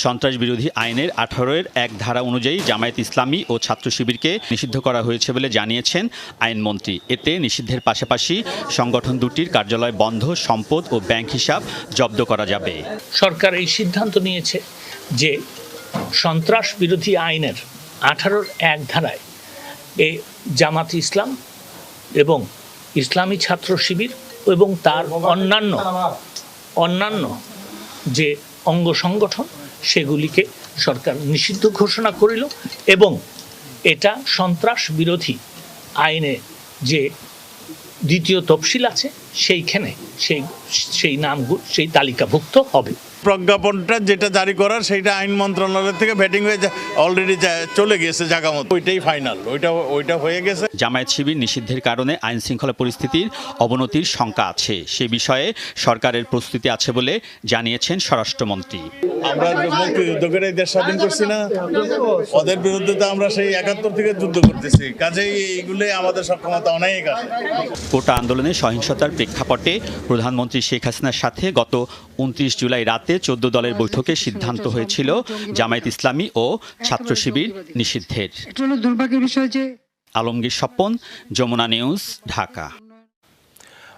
সন্ত্রাস বিরোধী আইনের 18-এর 1 ধারা অনুযায়ী জামায়াত ইসলামী ও ছাত্র শিবিরকে নিষিদ্ধ করা হয়েছে বলে জানিয়েছেন আইনমন্ত্রী। এতে নিষিদ্ধের পাশাপাশি সংগঠন দুটির কার্যালয় বন্ধ, সম্পদ ও ব্যাংক হিসাব জব্দ করা যাবে। সরকার এই সিদ্ধান্ত নিয়েছে যে সন্ত্রাস বিরোধী আইনের 18-র 1 ধারায় এই জামাত ইসলাম এবং ইসলামী ছাত্র শিবির এবং তার অন্যান্য যে অঙ্গ সংগঠন সেগুলিকে সরকার নিষিদ্ধ ঘোষণা করিল এবং এটা সন্ত্রাস বিরোধী আইনে যে দ্বিতীয় তফসিল আছে সেইখানে সেই নামগুলো সেই তালিকাভুক্ত হবে। প্রজ্ঞাপনটা যেটা জারি করার সেইটা আইন মন্ত্রণালয় থেকে ভেটিং হয়ে অলরেডি চলে গেছে জায়গা মতো, ওইটাই ফাইনাল, ওইটা হয়ে গেছে। জামায়াত শিবির নিষিদ্ধের কারণে আইন শৃঙ্খলা পরিস্থিতির অবনতির শঙ্কা আছে, সে বিষয়ে সরকারের প্রস্তুতি আছে বলে জানিয়েছেন স্বরাষ্ট্রমন্ত্রী। আমরা মুক্তিযুদ্ধ করে দেশ স্বাধীন করছি না, ওদের বিরুদ্ধে তো আমরা সেই 71 থেকে যুদ্ধ করতেছি, কাজেই এইগুলোই আমাদের সক্ষমতা অনেক আছে। কোটা আন্দোলনে সহিংসতার প্রেক্ষাপটে প্রধানমন্ত্রী শেখ হাসিনার সাথে গত 29 জুলাই রাতে 14 দলের বৈঠকে সিদ্ধান্ত হয়েছিল জামায়াত ইসলামী ও ছাত্র শিবির নিষিদ্ধের। দুর্ভাগ্যের বিষয় যে আলমগীর স্বপন, যমুনা নিউজ, ঢাকা।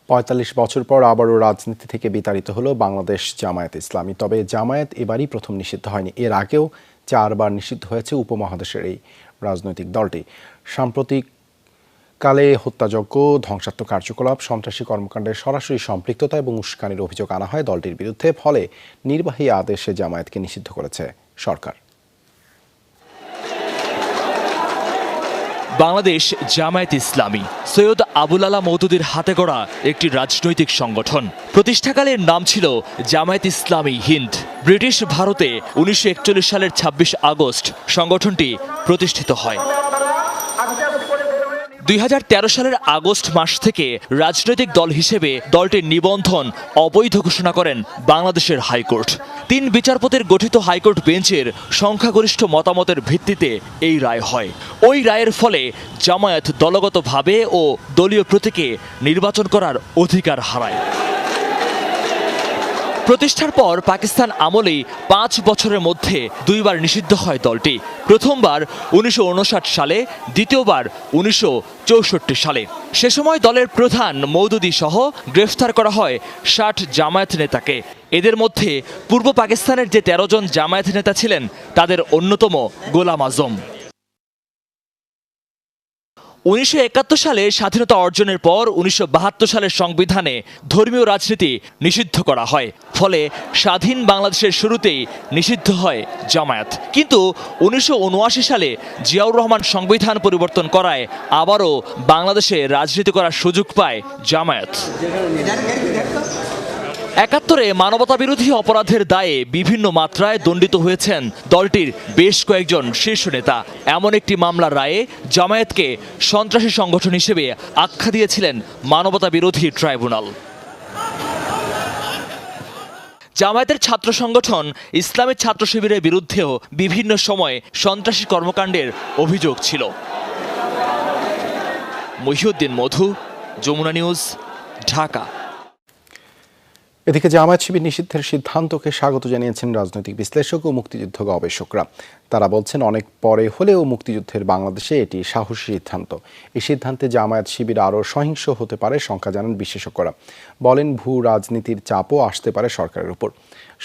৪৫ বছর পর আবারও রাজনীতি থেকে বিতাড়িত হলো বাংলাদেশ জামায়াত ইসলামী। তবে জামায়াত এবারই প্রথম নিষিদ্ধ হয়নি, এর আগেও 4 বার নিষিদ্ধ হয়েছে উপমহাদেশের এই রাজনৈতিক দলটি। সাম্প্রতিক কালে হত্যাযজ্ঞ, ধ্বংসাত্মক কার্যকলাপ, সন্ত্রাসী কর্মকাণ্ডের সরাসরি সম্পৃক্ততা এবং উস্কানির অভিযোগ আনা হয় দলটির বিরুদ্ধে। ফলে নির্বাহী আদেশে জামায়াতকে নিষিদ্ধ করেছে সরকার। বাংলাদেশ জামায়াত ইসলামী সৈয়দ আবুল আলা মওদুদের হাতে গড়া একটি রাজনৈতিক সংগঠন। প্রতিষ্ঠাকালের নাম ছিল জামায়াত ইসলামী হিন্দ। ব্রিটিশ ভারতে 1941 সালের 26 আগস্ট সংগঠনটি প্রতিষ্ঠিত হয়। 2013 সালের আগস্ট মাস থেকে রাজনৈতিক দল হিসেবে দলটির নিবন্ধন অবৈধ ঘোষণা করেন বাংলাদেশের হাইকোর্ট। 3 বিচারপতির গঠিত হাইকোর্ট বেঞ্চের সংখ্যাগরিষ্ঠ মতামতের ভিত্তিতে এই রায় হয়। ওই রায়ের ফলে জামায়াত দলগতভাবে ও দলীয় প্রতীকে নির্বাচন করার অধিকার হারায়। প্রতিষ্ঠার পর পাকিস্তান আমলেই 5 বছরের মধ্যে 2 বার নিষিদ্ধ হয় দলটি। প্রথমবার 1959 সালে, দ্বিতীয়বার 1964 সালে। সে সময় দলের প্রধান মওদুদী সহ গ্রেফতার করা হয় 60 জামায়াত নেতাকে। এদের মধ্যে পূর্ব পাকিস্তানের যে 13 জন জামায়াত নেতা ছিলেন তাদের অন্যতম গোলাম আজম। 1971 সালে স্বাধীনতা অর্জনের পর 1972 সালের সংবিধানে ধর্মীয় রাজনীতি নিষিদ্ধ করা হয়। ফলে স্বাধীন বাংলাদেশের শুরুতেই নিষিদ্ধ হয় জামায়াত। কিন্তু 1979 সালে জিয়াউর রহমান সংবিধান পরিবর্তন করায় আবারও বাংলাদেশে রাজনীতি করার সুযোগ পায় জামায়াত। 71-এ মানবতাবিরোধী অপরাধের দায়ে বিভিন্ন মাত্রায় দণ্ডিত হয়েছেন দলটির বেশ কয়েকজন শীর্ষ নেতা। এমন একটি মামলার রায়ে জামায়াতকে সন্ত্রাসী সংগঠন হিসেবে আখ্যা দিয়েছিলেন মানবতাবিরোধী ট্রাইব্যুনাল। জামায়াতের ছাত্র সংগঠন ইসলামী ছাত্র শিবিরের বিরুদ্ধেও বিভিন্ন সময়ে সন্ত্রাসী কর্মকাণ্ডের অভিযোগ ছিল। মহিউদ্দিন মধু, যমুনা নিউজ, ঢাকা। এদিকে জামায়াত শিবির নিষিদ্ধের সিদ্ধান্তকে স্বাগত জানিয়েছেন রাজনৈতিক বিশ্লেষক ও মুক্তিযুদ্ধ গবেষকরা। তারা বলছেন, অনেক পরে হলেও মুক্তিযুদ্ধের বাংলাদেশে এটি সাহসী সিদ্ধান্ত। এই সিদ্ধান্তে জামায়াত শিবির আরও সহিংস হতে পারে শঙ্কা জানান বিশেষজ্ঞরা। বলেন, ভূ রাজনীতির চাপও আসতে পারে সরকারের উপর।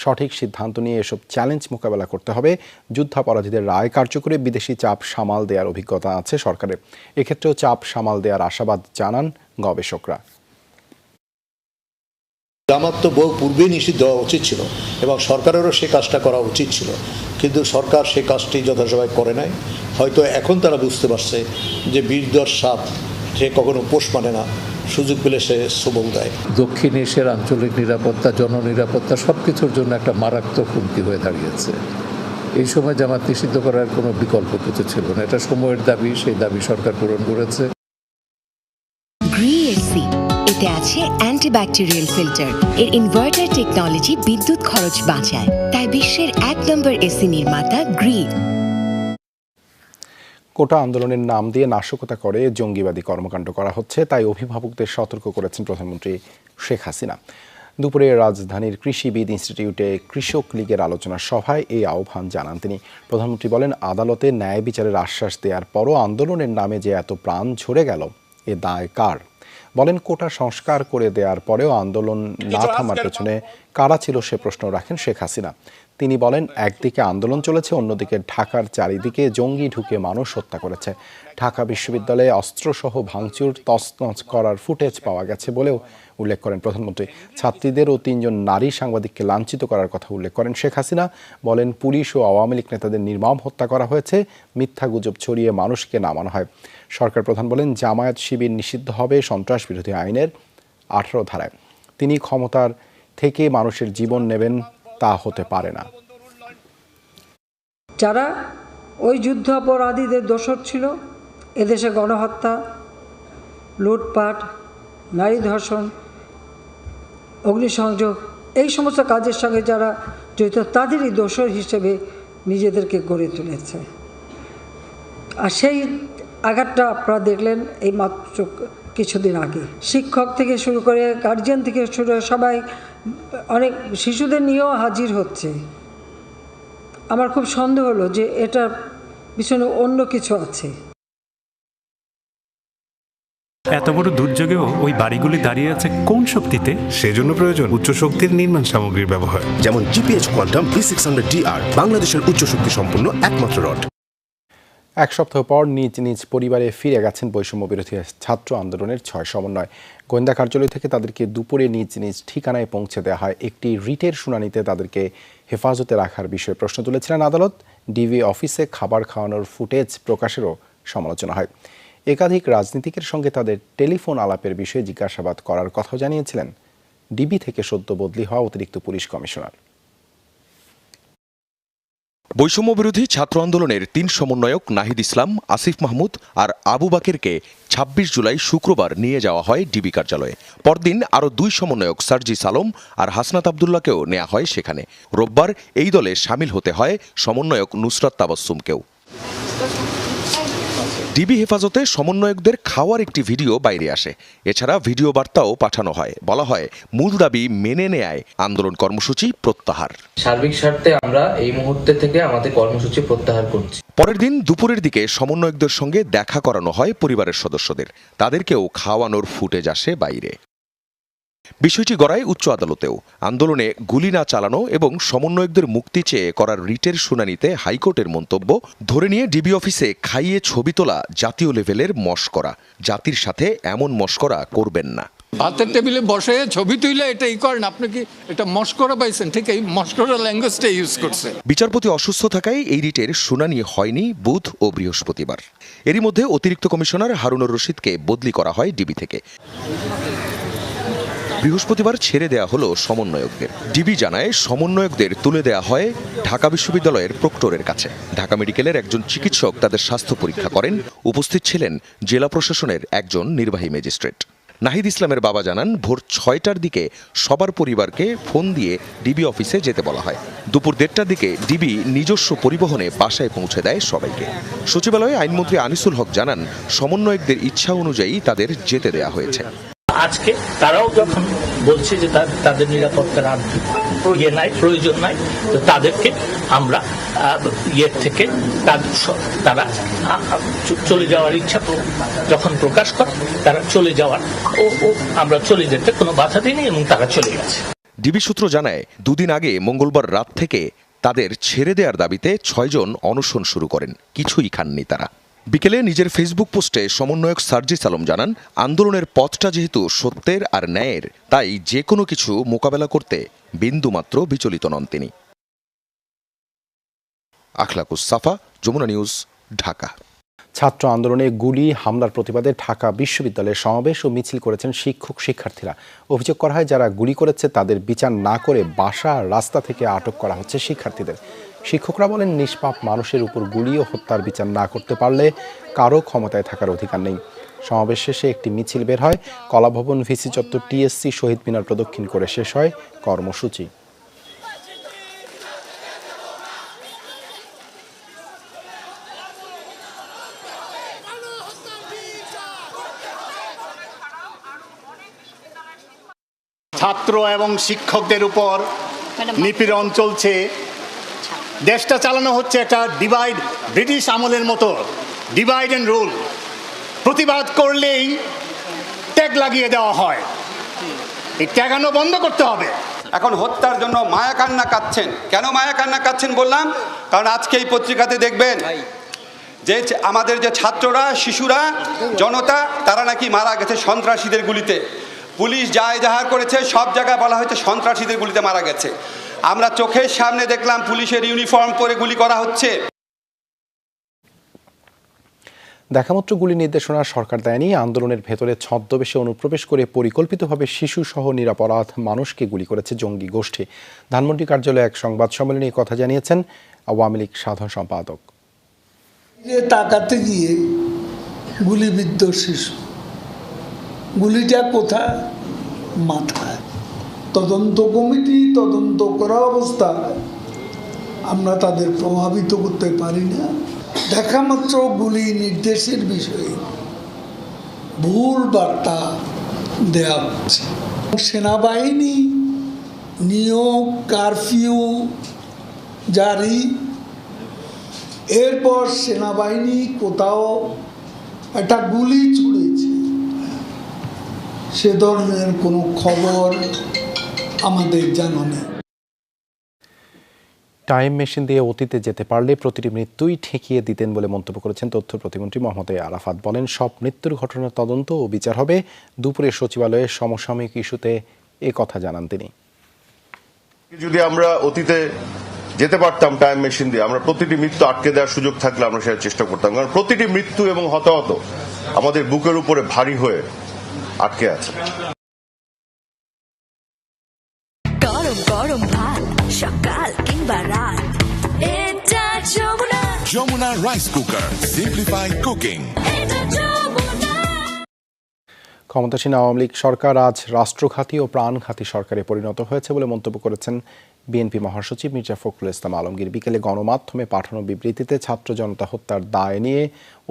সঠিক সিদ্ধান্ত নিয়ে এসব চ্যালেঞ্জ মোকাবেলা করতে হবে। যুদ্ধাপরাধীদের রায় কার্যকরে বিদেশি চাপ সামাল দেওয়ার অভিজ্ঞতা আছে সরকারের। এক্ষেত্রেও চাপ সামাল দেওয়ার আশাবাদ জানান গবেষকরা। জামাত তো বহু পূর্বেই নিষিদ্ধ হওয়া উচিত ছিল এবং সরকারেরও সে কাজটা করা উচিত ছিল, কিন্তু সরকার সে কাজটি যথাসময়ে করে নাই। হয়তো এখন তারা বুঝতে পারছে যে বীরদর সাপ সে কখনো পোষ মানে না, সুযোগ পেলে সে সবল দেয়। দক্ষিণ এশিয়ার আঞ্চলিক নিরাপত্তা, জননিরাপত্তা সব কিছুর জন্য একটা মারাত্মক হুমকি হয়ে দাঁড়িয়েছে। এই সময় জামাত নিষিদ্ধ করার কোনো বিকল্প কিছু ছিল না। এটা সময়ের দাবি, সেই দাবি সরকার পূরণ করেছে। এতে আছে অ্যান্টিব্যাকটেরিয়াল ফিল্টার। এর ইনভার্টার টেকনোলজি বিদ্যুৎ খরচ বাঁচায়, তাই বিশ্বের 1 নম্বর এসি নির্মাতা গ্রি। কোটা আন্দোলনের নাম দিয়ে নাশকতা করে জঙ্গিবাদী কর্মকাণ্ড করা হচ্ছে, তাই অভিভাবকদের সতর্ক করেছেন প্রধানমন্ত্রী শেখ হাসিনা। দুপুরে রাজধানীর কৃষিবিদ ইনস্টিটিউটে কৃষক লীগের আলোচনা সভায় এই আহ্বান জানান তিনি। প্রধানমন্ত্রী বলেন, আদালতে ন্যায় বিচারের আশ্বাস দেওয়ার পরও আন্দোলনের নামে যে এত প্রাণ ঝরে গেল, এ দায় কার? বলেন, কোটা সংস্কার করে দেওয়ার পরেও আন্দোলন না থামার পেছনে কারা ছিল সে প্রশ্ন রাখেন শেখ হাসিনা। তিনি বলেন, একদিকে আন্দোলন চলেছে, অন্যদিকে ঢাকার চারিদিকে জঙ্গি ঢুকে মানুষ হত্যা করেছে। ঢাকা বিশ্ববিদ্যালয়ে অস্ত্রসহ ভাঙচুর তছনছ করার ফুটেজ পাওয়া গেছে বলেও উল্লেখ করেন প্রধানমন্ত্রী। ছাত্রীদের ও 3 জন নারী সাংবাদিককে লাঞ্ছিত করার কথা উল্লেখ করেন শেখ হাসিনা। বলেন, পুলিশ ও আওয়ামী লীগ নেতাদের নির্মম হত্যা করা হয়েছে, মিথ্যা গুজব ছড়িয়ে মানুষকে নামানো হয়। সরকার প্রধান বলেন, জামায়াত শিবির নিষিদ্ধ হবে সন্ত্রাস বিরোধী আইনের 18 ধারায়। তিনি ক্ষমতার থেকে মানুষের জীবন নেবেন, তা হতে পারে না। যারা ওই যুদ্ধ অপরাধীদের দোষর ছিল, এদেশে গণহত্যা, লুটপাট, নারী ধর্ষণ, অগ্নিসংযোগ, এই সমস্ত কাজের সঙ্গে যারা জড়িত তাদেরই দোষর হিসেবে নিজেদেরকে গড়ে তুলেছে। আর সেই আঘাতটা আপনারা দেখলেন এই মাত্র কিছুদিন আগে। শিক্ষক থেকে শুরু করে গার্জিয়ান থেকে শুরু করে সবাই, অনেক শিশুদের নিয়েও হাজির হচ্ছে। আমার খুব সন্দেহ হলো যে এটার পিছনে অন্য কিছু আছে। এত বড় দুর্যোগেও ওই বাড়িগুলি দাঁড়িয়ে আছে কোন শক্তিতে? সেজন্য প্রয়োজন উচ্চ শক্তির নির্মাণ সামগ্রীর ব্যবহার, যেমন জিপিএইচ কোয়ান্টাম B600DR, বাংলাদেশের উচ্চ শক্তি সম্পন্ন একমাত্র রড। এক সপ্তাহ পর নিজ নিজ পরিবারে ফিরে গেছেন বৈষম্য বিরোধী ছাত্র আন্দোলনের 6 সমন্বয়। গোয়েন্দা কার্যালয় থেকে তাদেরকে দুপুরে নিজ নিজ ঠিকানায় পৌঁছে দেওয়া হয়। একটি রিটের শুনানিতে তাদেরকে হেফাজতে রাখার বিষয়ে প্রশ্ন তুলেছিলেন আদালত। ডিবি অফিসে খাবার খাওয়ানোর ফুটেজ প্রকাশেরও সমালোচনা হয়। একাধিক রাজনীতিকের সঙ্গে তাদের টেলিফোন আলাপের বিষয়ে জিজ্ঞাসাবাদ করার কথাও জানিয়েছিলেন ডিবি থেকে সদ্য বদলি হওয়া অতিরিক্ত পুলিশ কমিশনার। বৈষম্য বিরোধী ছাত্র আন্দোলনের 3 সমন্বয়ক নাহিদ ইসলাম, আসিফ মাহমুদ আর আবু বাকেরকে 26 জুলাই শুক্রবার নিয়ে যাওয়া হয় ডিবি কার্যালয়ে। পরদিন আরও 2 সমন্বয়ক সার্জিস আলম আর হাসনাত আবদুল্লাহকেও নেওয়া হয় সেখানে। রোববার এই দলে সামিল হতে হয় সমন্বয়ক নুসরাত তাবাসসুমকেও। ডিবি হেফাজতে সমন্বয়কদের খাওয়ার একটি ভিডিও বাইরে আসে। এছাড়া ভিডিও বার্তাও পাঠানো হয়। বলা হয়, মূল দাবি মেনে নেয়ায় আন্দোলন কর্মসূচি প্রত্যাহার। সার্বিক স্বার্থে আমরা এই মুহূর্তে থেকে আমাদের কর্মসূচি প্রত্যাহার করছি। পরের দিন দুপুরের দিকে সমন্বয়কদের সঙ্গে দেখা করানো হয় পরিবারের সদস্যদের। তাদেরকেও খাওয়ানোর ফুটেজ আসে বাইরে। বিষয়টি গড়ায় উচ্চ আদালতেও। আন্দোলনে গুলি না চালানো এবং সমন্বয়কদের মুক্তি চেয়ে করার রিটের শুনানিতে হাইকোর্টের মন্তব্য, ধরে নিয়ে ডিবি অফিসে খাইয়ে ছবি তোলা জাতীয় লেভেলের মশকরা। জাতির সাথে এমন মশকরা করবেন না। ভাতের টেবিলে বসে ছবি তুইলে এটা করেন, আপনি কি এটা মশকরা পাইছেন? ঠিক এই মশকরা ল্যাঙ্গুয়েজটা ইউজ করছে। বিচারপতি অসুস্থ থাকায় এই রিটের শুনানি হয়নি বুধ ও বৃহস্পতিবার। এরই মধ্যে অতিরিক্ত কমিশনার হারুনুর রশিদকে বদলি করা হয় ডিবি থেকে। বৃহস্পতিবার ছেড়ে দেয়া হলো সমন্বয়কদের। ডিবি জানায়, সমন্বয়কদের তুলে দেয়া হয় ঢাকা বিশ্ববিদ্যালয়ের প্রক্টরের কাছে। ঢাকা মেডিকেলের একজন চিকিৎসক তাদের স্বাস্থ্য পরীক্ষা করেন। উপস্থিত ছিলেন জেলা প্রশাসনের একজন নির্বাহী ম্যাজিস্ট্রেট। নাহিদ ইসলামের বাবা জানান, ভোর 6টার দিকে সবার পরিবারকে ফোন দিয়ে ডিবি অফিসে যেতে বলা হয়। দুপুর 1:30টার দিকে ডিবি নিজস্ব পরিবহনে বাসায় পৌঁছে দেয় সবাইকে। সচিবালয়ে আইনমন্ত্রী আনিসুল হক জানান, সমন্বয়কদের ইচ্ছা অনুযায়ী তাদের যেতে দেয়া হয়েছে। আজকে তারাও যখন বলছে যে তাদের নিরাপত্তার আর প্রয়োজন নাই, তো তাদেরকে আমরা ইয়ের থেকে তারা চলে যাওয়ার ইচ্ছা যখন প্রকাশ করে, তারা চলে যাওয়ার ও আমরা চলে যেতে কোনো বাধা দিইনি এবং তারা চলে গেছে। ডিবি সূত্র জানায়, 2 দিন আগে মঙ্গলবার রাত থেকে তাদের ছেড়ে দেওয়ার দাবিতে 6 জন অনশন শুরু করেন। কিছুই খাননি তারা। বিকেলে নিজের ফেসবুক পোস্টে সমন্বয়ক সার্জিস আলম জানান, আন্দোলনের পথটা যেহেতু সত্যের আর ন্যায়ের, তাই যে কোনো কিছু মোকাবেলা করতে বিন্দুমাত্র বিচলিত নন তিনি। আখলাকুস সাফা, যমুনা নিউজ, ঢাকা। ছাত্র আন্দোলনে গুলি হামলার প্রতিবাদে ঢাকা বিশ্ববিদ্যালয়ে সমাবেশ ও মিছিল করেছেন শিক্ষক শিক্ষার্থীরা। অভিযোগ করা হয়, যারা গুলি করেছে তাদের বিচার না করে বাসা রাস্তা থেকে আটক করা হচ্ছে শিক্ষার্থীদের। শিক্ষকরা বলেন, নিষ্পাপ মানুষের উপর গুলি ও হত্যার বিচার না করতে পারলে কারো ক্ষমতায় থাকার অধিকার নেই। সমাবেশ শেষে একটি মিছিল বের হয়। কলাভবন, ভিসি চত্বর, টিএসসি, শহীদ মিনার প্রদক্ষিণ করে শেষ হয় কর্মসূচি। ছাত্র এবং শিক্ষকদের উপর নিপীড়ন চলছে, দেশটা চালানো হচ্ছে একটা ব্রিটিশ আমলের মতো ডিভাইড অ্যান্ড রুল। প্রতিবাদ করলেই ট্যাগ লাগিয়ে দেওয়া হয়, এই ট্যাগানো বন্ধ করতে হবে। এখন হত্যার জন্য মায়া কান্না কাঁদছেন। কেন মায়া কান্না কাঁদছেন বললাম, কারণ আজকে এই পত্রিকাতে দেখবেন যে আমাদের যে ছাত্ররা, শিশুরা, জনতা, তারা নাকি মারা গেছে সন্ত্রাসীদের গুলিতে। পুলিশ যা এজাহার করেছে সব জায়গায় বলা হয়েছে সন্ত্রাসীদের গুলিতে মারা গেছে। আমরা চোখের সামনে দেখলাম পুলিশের ইউনিফর্ম পরে গুলি করা হচ্ছে। দেখামাত্র গুলি নির্দেশনা সরকার দেয়নি, আন্দোলনের ভেতরে ছদ্মবেশে অনুপ্রবেশ করে পরিকল্পিতভাবে শিশুসহ নিরপরাধ মানুষকে গুলি করেছে জঙ্গি গোষ্ঠী। ধানমন্ডি কার্যালয়ে এক সংবাদ সম্মেলনে কথা জানিয়েছেন আওয়ামী লীগ সাধারণ সম্পাদক। তাকাতে গিয়ে গুলিবিদ্ধ শিশু, গুলিটা কোথায়? মাথায়। তদন্ত কমিটি তদন্ত করা অবস্থায় আমরা তাদের প্রভাবিত করতে পারি না। দেখামাত্র গুলি নির্দেশের বিষয়ে ভুল বার্তা দেওয়া হচ্ছে। সেনাবাহিনী নিয়োগ, কারফিউ জারি, এরপর সেনাবাহিনী কোথাও একটা গুলি ছুড়েছে, সে ধরনের কোনো খবর আমাদের জানা নেই। টাইম মেশিন দিয়ে অতীতে যেতে পারলে প্রতিটি মৃত্যুই ঠেকিয়ে দিতেন বলে মন্তব্য করেছেন তথ্য প্রতিমন্ত্রী মোহাম্মদ আরাফাত। বলেন, সব মৃত্যুর ঘটনার তদন্ত ও বিচার হবে। দুপুরে সচিবালয়ে সমসাময়িক ইস্যুতে এ কথা জানান তিনি। যদি আমরা অতীতে যেতে পারতাম টাইম মেশিন দিয়ে, আমরা প্রতিটি মৃত্যু আটকে দেওয়ার সুযোগ থাকলে আমরা সেটা চেষ্টা করতাম, কারণ প্রতিটি মৃত্যু এবং হতাহত আমাদের বুকের উপরে ভারী হয়ে আটকে আছে। গরম গরম ভাত সকাল কিংবা রাত, এটা Jamuna rice cooker, simplify cooking. ক্ষমতাসীন আওয়ামী লীগ সরকার আজ রাষ্ট্রঘাতী ও প্রাণঘাতী সরকারে পরিণত হয়েছে বলে মন্তব্য করেছেন বিএনপি মহাসচিব মির্জা ফখরুল ইসলাম আলমগীর। বিকেলে গণমাধ্যমে পাঠানো বিবৃতিতে ছাত্র জনতা হত্যার দায় নিয়ে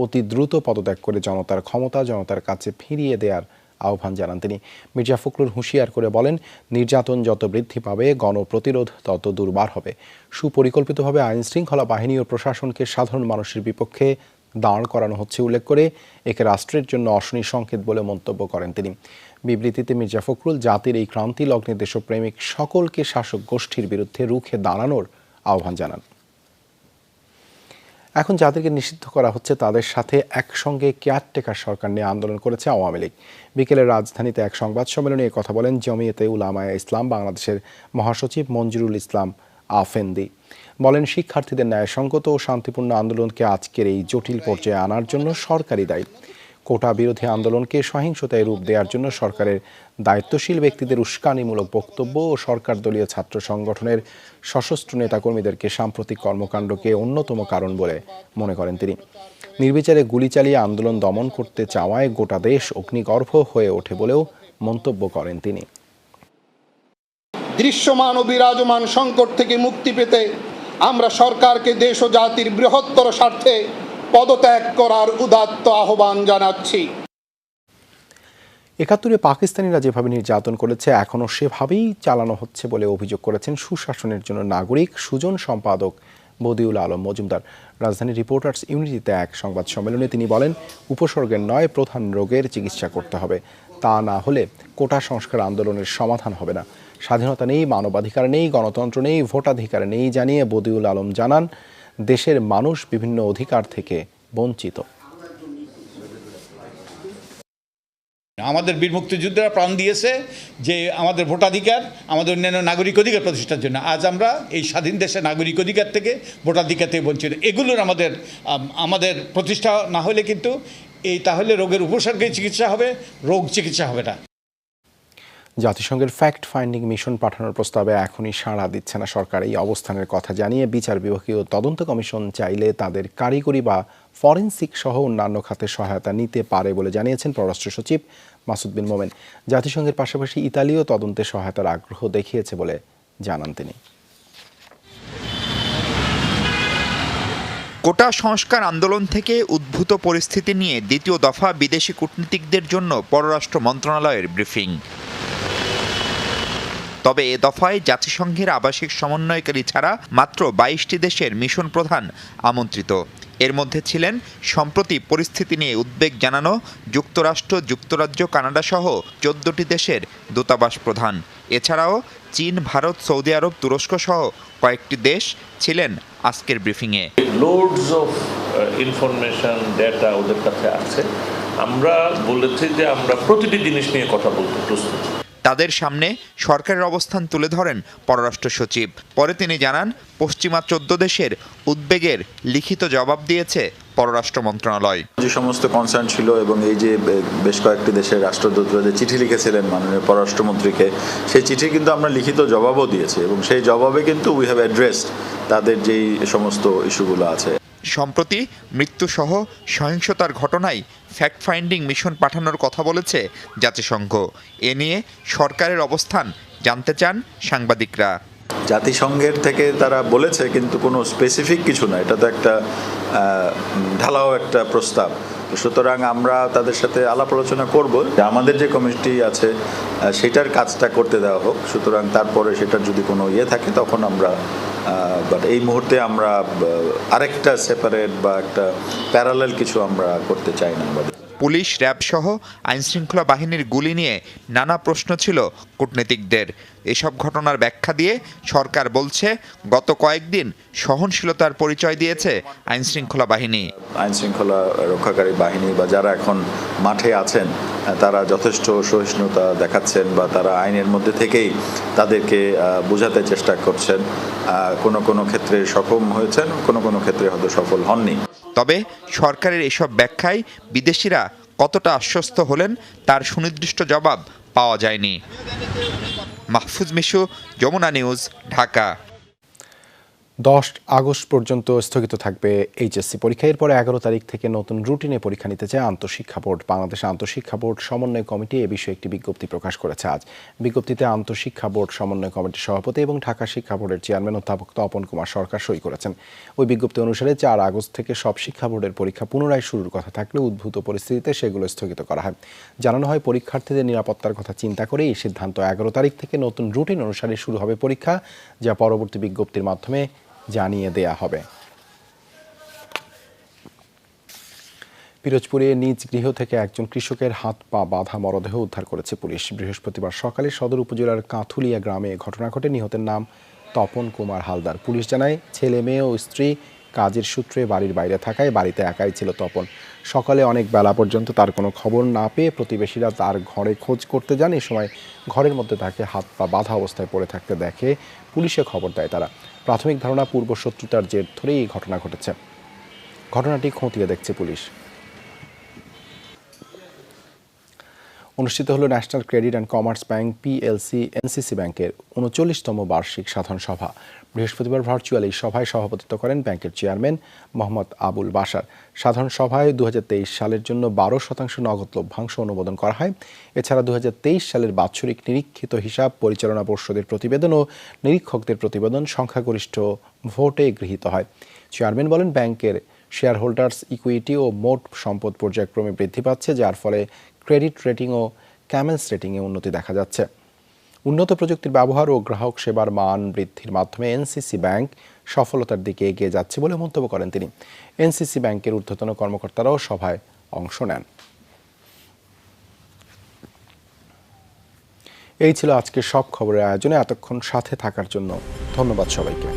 অতি দ্রুত পদত্যাগ করে জনতার ক্ষমতা জনতার কাছে ফিরিয়ে দেওয়ার আহ্বান জানান তিনি। মির্জা ফখরুল হুঁশিয়ার করে বলেন, নির্যাতন যত বৃদ্ধি পাবে গণপ্রতিরোধ তত দুর্বার হবে। সুপরিকল্পিতভাবে আইন শৃঙ্খলা বাহিনী ও প্রশাসনকে সাধারণ মানুষের বিপক্ষে দাঁড় করানো হচ্ছে উল্লেখ করে একে রাষ্ট্রের জন্য অশনি সংকেত বলে মন্তব্য করেন তিনি। বিবৃতিতে মির্জা ফখরুল জাতির এই ক্রান্তি লগ্নে দেশপ্রেমিক সকলকে শাসক গোষ্ঠীর বিরুদ্ধে রুখে দাঁড়ানোর আহ্বান জানান। এখন যাদেরকে নিষিদ্ধ করা হচ্ছে তাদের সাথে একসঙ্গে কেয়ারটেকার সরকার নিয়ে আন্দোলন করেছে আওয়ামী লীগ। বিকেলে রাজধানীতে এক সংবাদ সম্মেলনে কথা বলেন জমিয়তে উলামায়ে ইসলাম বাংলাদেশের মহাসচিব মঞ্জুরুল ইসলাম আফেন্দি। বলেন, শিক্ষার্থীদের ন্যায়সঙ্গত ও শান্তিপূর্ণ আন্দোলনকে আজকের এই জটিল পর্যায়ে আনার জন্য সরকারই দায়ী। কোটা বিরোধী আন্দোলনকে সহিংসতায় রূপ দেওয়ার জন্য সরকারের দায়িত্বশীল ব্যক্তিদের উস্কানিমূলক বক্তব্য ও সরকার দলীয় ছাত্র সংগঠনের সশস্ত্র নেতাকর্মীদেরকে সাম্প্রতিক কর্মকাণ্ডকে অন্যতম কারণ বলে মনে করেন তিনি। নির্বিচারে গুলি চালিয়ে আন্দোলন দমন করতে চাওয়ায় গোটা দেশ অগ্নিগর্ভ হয়ে ওঠে বলেও মন্তব্য করেন তিনি। দৃশ্যমান ও বিরাজমান সংকট থেকে মুক্তি পেতে আমরা সরকারকে দেশ ও জাতির বৃহত্তর স্বার্থে পদত্যাগ করার উদাত্ত আহ্বান জানাচ্ছি। ৭১-এ পাকিস্তানিরা যেভাবে নির্যাতন করেছে এখনও সেভাবেই চালানো হচ্ছে বলে অভিযোগ করেছেন সুশাসনের জন্য নাগরিক সুজন সম্পাদক বদিউল আলম মজুমদার। রাজধানীর রিপোর্টার্স ইউনিটিতে এক সংবাদ সম্মেলনে তিনি বলেন, উপসর্গের নয় প্রধান রোগের চিকিৎসা করতে হবে, তা না হলে কোটা সংস্কার আন্দোলনের সমাধান হবে না। স্বাধীনতা নেই, মানবাধিকার নেই, গণতন্ত্র নেই, ভোটাধিকার নেই জানিয়ে বদিউল আলম জানান, দেশের মানুষ বিভিন্ন অধিকার থেকে বঞ্চিত। আমাদের বীর মুক্তিযোদ্ধারা প্রাণ দিয়েছে যে আমাদের ভোটাধিকার, আমাদের অন্যান্য নাগরিক অধিকার প্রতিষ্ঠার জন্য। আজ আমরা এই স্বাধীন দেশে নাগরিক অধিকার থেকে, ভোটাধিকার থেকে বঞ্চিত। এগুলোর আমাদের প্রতিষ্ঠা না হলে কিন্তু তাহলে রোগের উপসর্গে চিকিৎসা হবে, রোগ চিকিৎসা হবে না। জাতিসংঘের ফ্যাক্ট ফাইন্ডিং মিশন পাঠানোর প্রস্তাবে এখনই সাড়া দিচ্ছে না সরকার। এই অবস্থানের কথা জানিয়ে বিচার বিভাগীয় তদন্ত কমিশন চাইলে তাদের কারিগরি বা ফরেনসিক সহ অন্যান্য খাতে সহায়তা নিতে পারে বলে জানিয়েছেন পররাষ্ট্র সচিব মাসুদ বিন মোমেন। জাতিসংঘের পাশাপাশি ইতালিও তদন্তে সহায়তার আগ্রহ দেখিয়েছে বলে জানান তিনি। কোটা সংস্কার আন্দোলন থেকে উদ্ভূত পরিস্থিতি নিয়ে দ্বিতীয় দফা বিদেশি কূটনীতিকদের জন্য পররাষ্ট্র মন্ত্রণালয়ের ব্রিফিং। তবে এ দফায় জাতিসংঘের আবাসিক সমন্বয়কারী ছাড়া মাত্র 22টি দেশের মিশন প্রধান আমন্ত্রিত। এর মধ্যে ছিলেন সম্প্রতি পরিস্থিতি নিয়ে উদ্বেগ জানানো যুক্তরাষ্ট্র, যুক্তরাজ্য, কানাডা সহ 14টি দেশের দূতাবাস প্রধান। এছাড়াও চীন, ভারত, সৌদি আরব, তুরস্ক সহ কয়েকটি দেশ ছিলেন আজকের ব্রিফিংয়ে। লোডস অফ ইনফরমেশন ডেটা ওদের কাছে আছে। আমরা বলেছি যে আমরা প্রতিটি জিনিস নিয়ে কথা বলতে প্রস্তুত। তাদের সামনে সরকারের অবস্থান তুলে ধরেন পররাষ্ট্র সচিব। পরে তিনি জানান, পশ্চিমা 14 দেশের উদ্বেগের লিখিত জবাব দিয়েছে পররাষ্ট্র মন্ত্রণালয়। যে সমস্ত কনসার্ন ছিল এবং এই যে বেশ কয়েকটি দেশের রাষ্ট্রদূতরা যে চিঠি লিখেছিলেন মাননীয় পররাষ্ট্রমন্ত্রীকে, সেই চিঠি কিন্তু আমরা লিখিত জবাবও দিয়েছি এবং সেই জবাবে কিন্তু উই হ্যাভ অ্যাড্রেসড তাদের যেই সমস্ত ইস্যুগুলো আছে। সম্প্রতি মৃত্যুসহ সহিংসতার ঘটনায় ফ্যাক্ট ফাইন্ডিং মিশন পাঠানোর কথা বলেছে জাতিসংঘ। এ নিয়ে সরকারের অবস্থান জানতে চান সাংবাদিকরা। জাতিসংঘের থেকে তারা বলেছে, কিন্তু কোনো স্পেসিফিক কিছু না, এটা তো একটা ঢালাও একটা প্রস্তাব। সুতরাং আমরা তাদের সাথে আলাপ আলোচনা করব, আমাদের যে কমিটি আছে সেটার কাজটা করতে দেওয়া হোক। সুতরাং তারপরে সেটার যদি কোনো থাকে তখন আমরা, বাট এই মুহূর্তে আমরা আরেকটা সেপারেট বা একটা প্যারালাল কিছু আমরা করতে চাই না। পুলিশ, র্যাব সহ আইনশৃঙ্খলা বাহিনীর গুলি নিয়ে নানা প্রশ্ন ছিল কূটনীতিকদের। এসব ঘটনার ব্যাখ্যা দিয়ে সরকার বলছে, গত কয়েকদিন সহনশীলতার পরিচয় দিয়েছে আইনশৃঙ্খলা বাহিনী। আইনশৃঙ্খলা রক্ষাকারী বাহিনী বা যারা এখন মাঠে আছেন তারা যথেষ্ট সহিষ্ণুতা দেখাচ্ছেন বা তারা আইনের মধ্যে থেকেই তাদেরকে বোঝাতে চেষ্টা করছেন। কোনো ক্ষেত্রে সফল হয়েছেন, কোনো ক্ষেত্রে হয়তো সফল হননি। তবে সরকারের এসব ব্যাখ্যায় বিদেশিরা কতটা আশ্বস্ত হলেন তার সুনির্দিষ্ট জবাব পাওয়া যায়নি। মাহফুজ মিশু, যমুনা নিউজ, ঢাকা। 10 আগস্ট পর্যন্ত স্থগিত থাকবে এইচএসসি পরীক্ষা। এরপরে 11 তারিখ থেকে নতুন রুটিনে পরীক্ষা নিতে চায় আন্তঃশিক্ষা বোর্ড। বাংলাদেশ আন্তঃশিক্ষা বোর্ড সমন্বয় কমিটি এ বিষয়ে একটি বিজ্ঞপ্তি প্রকাশ করেছে আজ। বিজ্ঞপ্তিতে আন্তঃশিক্ষা বোর্ড সমন্বয় কমিটির সভাপতি এবং ঢাকা শিক্ষা বোর্ডের চেয়ারম্যান অধ্যাপক তপন কুমার সরকার সই করেছেন। ওই বিজ্ঞপ্তি অনুসারে 4 আগস্ট থেকে সব শিক্ষা বোর্ডের পরীক্ষা পুনরায় শুরুর কথা থাকলেও উদ্ভূত পরিস্থিতিতে সেগুলো স্থগিত করা হয়। জানানো হয়, পরীক্ষার্থীদের নিরাপত্তার কথা চিন্তা করে এই সিদ্ধান্ত। 11 তারিখ থেকে নতুন রুটিন অনুসারে শুরু হবে পরীক্ষা, যা পরবর্তী বিজ্ঞপ্তির মাধ্যমে জানিয়ে দেয়া হবে। পিরোজপুরে নিজ গৃহ থেকে একজন কৃষকের হাত পা বাঁধা মরদেহ উদ্ধার করেছে পুলিশ। বৃহস্পতিবার সকালে সদর উপজেলার কাঁথুলিয়া গ্রামে ঘটনা ঘটে। নিহতের নাম তপন কুমার হালদার। পুলিশ জানায়, ছেলে মেয়ে ও স্ত্রী কাজের সূত্রে বাড়ির বাইরে থাকায় বাড়িতে একাই ছিল তপন। সকালে অনেক বেলা পর্যন্ত তার কোনো খবর না পেয়ে প্রতিবেশীরা তার ঘরে খোঁজ করতে যান। এই সময় ঘরের মধ্যে তাকে হাত পা বাঁধা অবস্থায় পড়ে থাকতে দেখে পুলিশে খবর দেয় তারা। প্রাথমিক ধারণা, পূর্বশত্রুতার জের ধরেই এই ঘটনা ঘটেছে। ঘটনাটি খতিয়ে দেখছে পুলিশ। অনুষ্ঠিত হলো national credit and commerce bank PLC NCC ব্যাংকের 39তম বার্ষিক সাধারণ সভা। বৃহস্পতিবার ভার্চুয়াল এই সভায় সভাপতিত্ব করেন ব্যাংকের চেয়ারম্যান মোহাম্মদ আবুল বাশার। সাধারণ সভায় 2023 সালের জন্য 12% নগদ লভ্যাংশ অনুমোদন করা হয়। এছাড়া 2023 সালের বাৎসরিক নিরীক্ষিত হিসাব, পরিচালনা পর্ষদের প্রতিবেদন ও নিরীক্ষকদের প্রতিবেদন সংখ্যাগরিষ্ঠ ভোটে গৃহীত হয়। চেয়ারম্যান বলেন, ব্যাংকের শেয়ার হোল্ডার্স ইকুইটি ও মোট সম্পদ পর্যায়ক্রমে বৃদ্ধি পাচ্ছে, যার ফলে ক্রেডিট রেটিং ও ক্যামেলস রেটিংয়ে উন্নতি দেখা যাচ্ছে। উন্নত প্রযুক্তির ব্যবহার ও গ্রাহক সেবার মান বৃদ্ধির মাধ্যমে এনসিসি ব্যাংক সফলতার দিকে এগিয়ে যাচ্ছে বলে মন্তব্য করেন তিনি। এনসিসি ব্যাংকের ঊর্ধ্বতন কর্মকর্তারাও সভায় অংশ নেন। এই ছিল আজকের সব খবরের আয়োজনে। এতক্ষণ সাথে থাকার জন্য ধন্যবাদ সবাইকে।